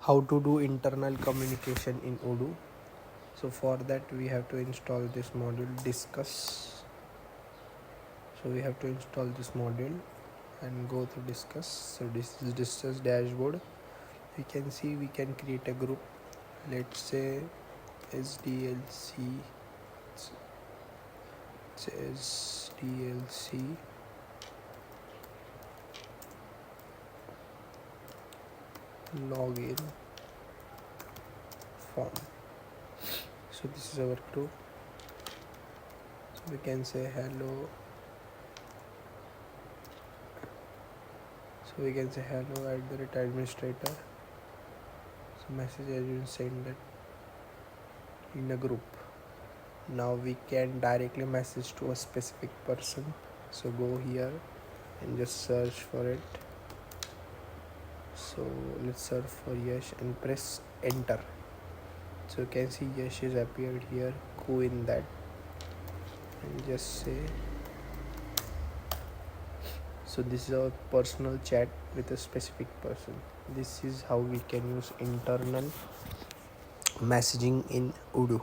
how to do internal communication in Odoo. So for that we have to install this module discuss. So we have to install this module and go to discuss. So this is discuss dashboard. We can see we can create a group. Let's say SDLC login form. So this is our group. So we can say hello. So we can say hello @administrator. So message has been sent that in a group. Now we can directly message to a specific person. So go here and just search for it. So let's search for Yash and press enter. So you can see Yash is appeared here. Go in that and just say. So this is our personal chat with a specific person. This is how we can use internal messaging in Odoo.